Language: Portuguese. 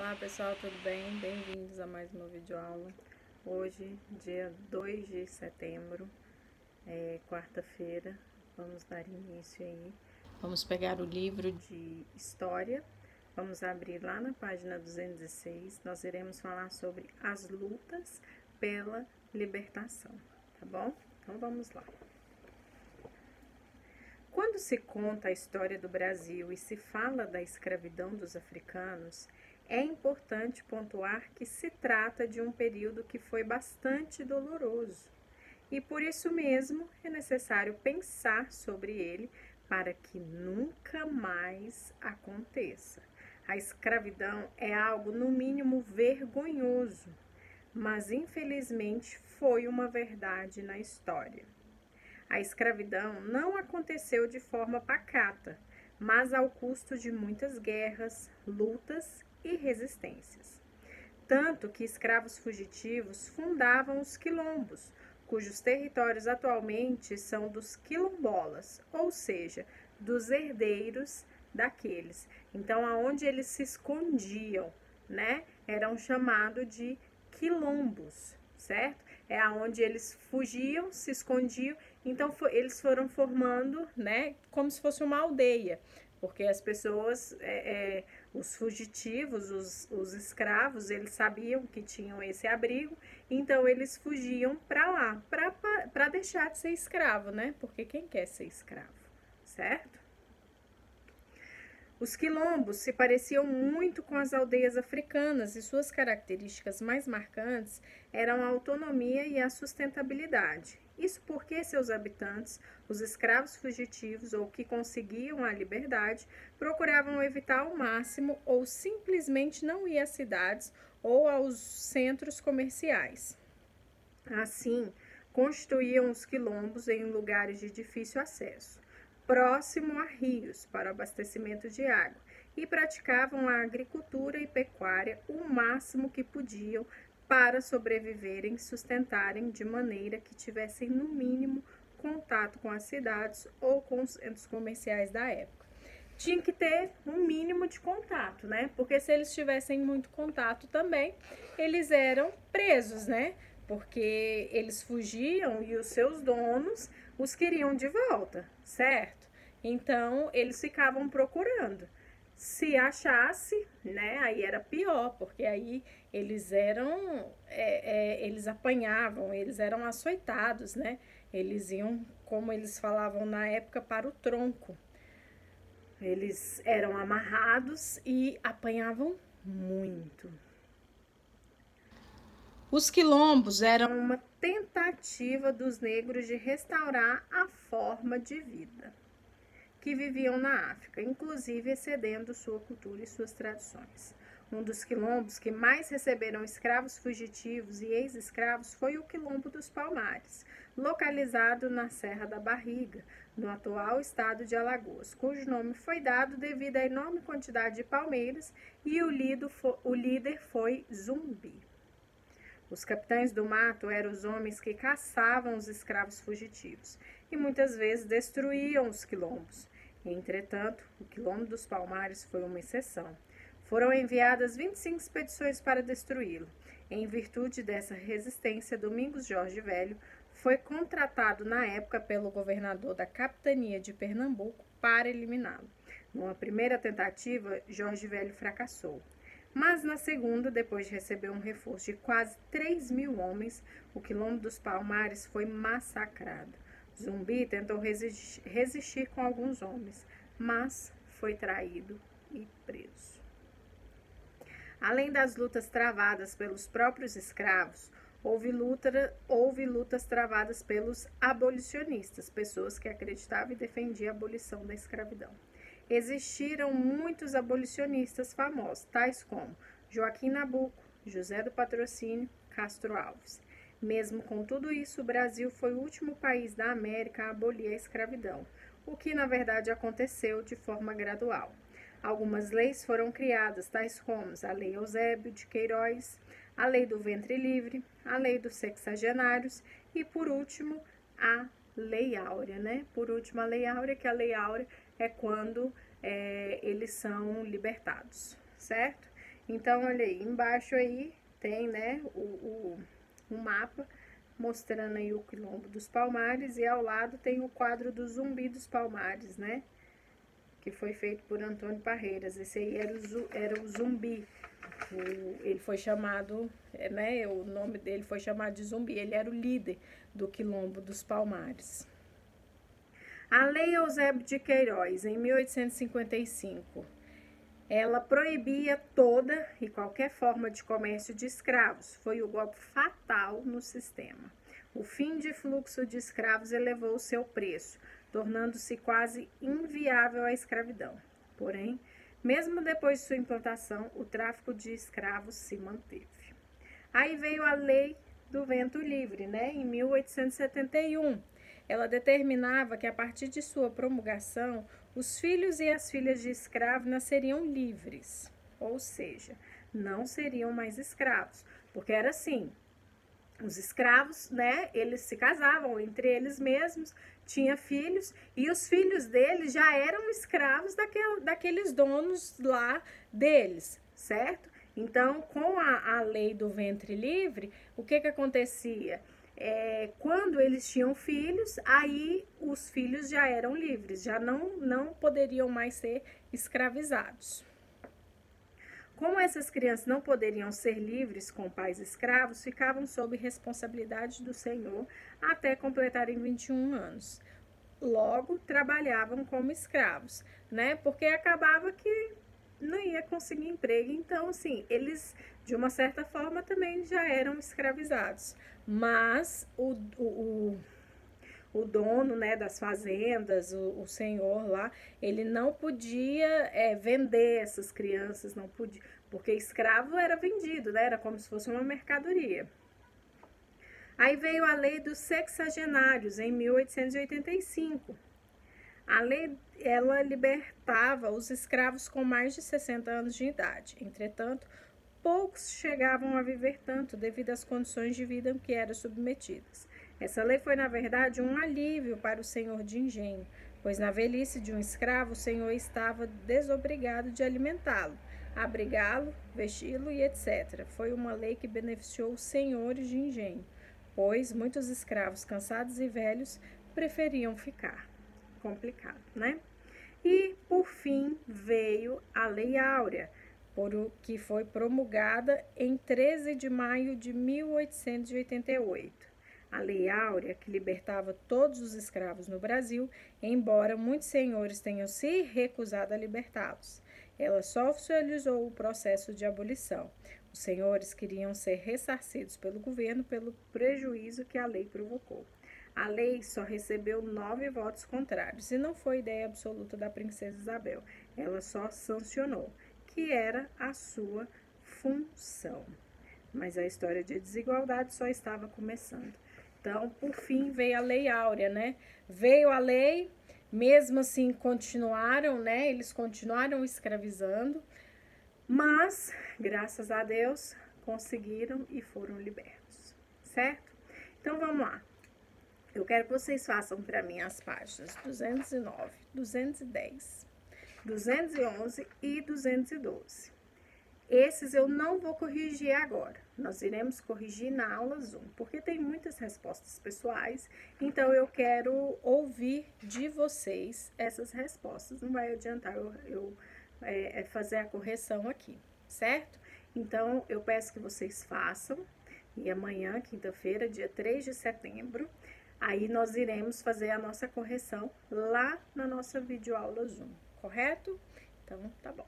Olá pessoal, tudo bem? Bem-vindos a mais uma videoaula. Hoje, dia 2 de setembro, quarta-feira, vamos dar início aí. Vamos pegar o livro de História, vamos abrir lá na página 206, nós iremos falar sobre as lutas pela libertação, tá bom? Então vamos lá. Quando se conta a história do Brasil e se fala da escravidão dos africanos, é importante pontuar que se trata de um período que foi bastante doloroso e por isso mesmo é necessário pensar sobre ele para que nunca mais aconteça. A escravidão é algo no mínimo vergonhoso, mas infelizmente foi uma verdade na história. A escravidão não aconteceu de forma pacata, mas ao custo de muitas guerras, lutas e resistências. Tanto que escravos fugitivos fundavam os quilombos, cujos territórios atualmente são dos quilombolas, ou seja, dos herdeiros daqueles. Então, aonde eles se escondiam, né, eram chamados de quilombos, certo? É aonde eles fugiam, se escondiam, então eles foram formando, né, como se fosse uma aldeia, porque as pessoas, os fugitivos, os escravos, eles sabiam que tinham esse abrigo, então eles fugiam para lá, para deixar de ser escravo, né, porque quem quer ser escravo, certo? Os quilombos se pareciam muito com as aldeias africanas e suas características mais marcantes eram a autonomia e a sustentabilidade. Isso porque seus habitantes, os escravos fugitivos ou que conseguiam a liberdade, procuravam evitar ao máximo ou simplesmente não ir às cidades ou aos centros comerciais. Assim, construíam os quilombos em lugares de difícil acesso, próximo a rios para abastecimento de água, e praticavam a agricultura e pecuária o máximo que podiam para sobreviverem e sustentarem de maneira que tivessem no mínimo contato com as cidades ou com os centros comerciais da época. Tinha que ter um mínimo de contato, né? Porque se eles tivessem muito contato também, eles eram presos, né? Porque eles fugiam e os seus donos os queriam de volta, certo? Então, eles ficavam procurando. Se achasse, né, aí era pior, porque aí eles eram, eles apanhavam, eles eram açoitados, né? Eles iam, como eles falavam na época, para o tronco. Eles eram amarrados e apanhavam muito. Os quilombos eram uma tentativa dos negros de restaurar a forma de vida que viviam na África, inclusive excedendo sua cultura e suas tradições. Um dos quilombos que mais receberam escravos fugitivos e ex-escravos foi o Quilombo dos Palmares, localizado na Serra da Barriga, no atual estado de Alagoas, cujo nome foi dado devido à enorme quantidade de palmeiras e o líder foi Zumbi. Os capitães do mato eram os homens que caçavam os escravos fugitivos e muitas vezes destruíam os quilombos. Entretanto, o Quilombo dos Palmares foi uma exceção. Foram enviadas 25 expedições para destruí-lo. Em virtude dessa resistência, Domingos Jorge Velho foi contratado na época pelo governador da capitania de Pernambuco para eliminá-lo. Numa primeira tentativa, Jorge Velho fracassou. Mas na segunda, depois de receber um reforço de quase 3.000 homens, o Quilombo dos Palmares foi massacrado. Zumbi tentou resistir com alguns homens, mas foi traído e preso. Além das lutas travadas pelos próprios escravos, houve lutas travadas pelos abolicionistas, pessoas que acreditavam e defendiam a abolição da escravidão. Existiram muitos abolicionistas famosos, tais como Joaquim Nabuco, José do Patrocínio, Castro Alves. Mesmo com tudo isso, o Brasil foi o último país da América a abolir a escravidão, o que na verdade aconteceu de forma gradual. Algumas leis foram criadas, tais como a Lei Eusébio de Queiroz, a Lei do Ventre Livre, a Lei dos Sexagenários e, por último, a Lei Áurea, né? Por último, a Lei Áurea, que a Lei Áurea é quando eles são libertados, certo? Então, olha aí, embaixo aí tem, né, um mapa mostrando aí o Quilombo dos Palmares, e ao lado tem o quadro do Zumbi dos Palmares, né, que foi feito por Antônio Parreiras. Esse aí era o Zumbi. Ele foi chamado, né, o nome dele foi chamado de Zumbi. Ele era o líder do Quilombo dos Palmares. A Lei Eusébio de Queiroz, em 1855, ela proibia toda e qualquer forma de comércio de escravos. Foi o golpe fatal no sistema. O fim de fluxo de escravos elevou o seu preço, tornando-se quase inviável a escravidão. Porém, mesmo depois de sua implantação, o tráfico de escravos se manteve. Aí veio a Lei do Vento Livre, né, em 1871. Ela determinava que, a partir de sua promulgação, os filhos e as filhas de escravo nasceriam livres, ou seja, não seriam mais escravos, porque era assim, os escravos, né, eles se casavam entre eles mesmos, tinha filhos, e os filhos deles já eram escravos daqueles donos lá deles, certo? Então, com a lei do ventre livre, o que acontecia? Quando eles tinham filhos, aí os filhos já eram livres, já não poderiam mais ser escravizados. Como essas crianças não poderiam ser livres com pais escravos, ficavam sob responsabilidade do senhor até completarem 21 anos. Logo, trabalhavam como escravos, né? Porque acabava que não ia conseguir emprego. Então, assim, eles, de uma certa forma, também já eram escravizados. Mas o dono, né, das fazendas, o senhor lá, ele não podia vender essas crianças, não podia, porque escravo era vendido, né, era como se fosse uma mercadoria. Aí veio a lei dos sexagenários, em 1885. A lei, ela libertava os escravos com mais de 60 anos de idade. Entretanto, poucos chegavam a viver tanto devido às condições de vida em que eram submetidos. Essa lei foi, na verdade, um alívio para o senhor de engenho, pois na velhice de um escravo, o senhor estava desobrigado de alimentá-lo, abrigá-lo, vesti-lo e etc. Foi uma lei que beneficiou os senhores de engenho, pois muitos escravos cansados e velhos preferiam ficar. Complicado, né? E, por fim, veio a Lei Áurea, que foi promulgada em 13 de maio de 1888. A Lei Áurea, que libertava todos os escravos no Brasil, embora muitos senhores tenham se recusado a libertá-los. Ela só oficializou o processo de abolição. Os senhores queriam ser ressarcidos pelo governo pelo prejuízo que a lei provocou. A lei só recebeu 9 votos contrários e não foi ideia absoluta da princesa Isabel. Ela só sancionou, que era a sua função. Mas a história de desigualdade só estava começando. Então, por fim, veio a Lei Áurea, né? Veio a lei, mesmo assim continuaram, né? Eles continuaram escravizando, mas, graças a Deus, conseguiram e foram libertos, certo? Então, vamos lá. Eu quero que vocês façam para mim as páginas 209, 210, 211 e 212. Esses eu não vou corrigir agora. Nós iremos corrigir na aula Zoom, porque tem muitas respostas pessoais, então eu quero ouvir de vocês essas respostas. Não vai adiantar eu fazer a correção aqui, certo? Então, eu peço que vocês façam, e amanhã, quinta-feira, dia 3 de setembro, aí nós iremos fazer a nossa correção lá na nossa videoaula Zoom, correto? Então, tá bom.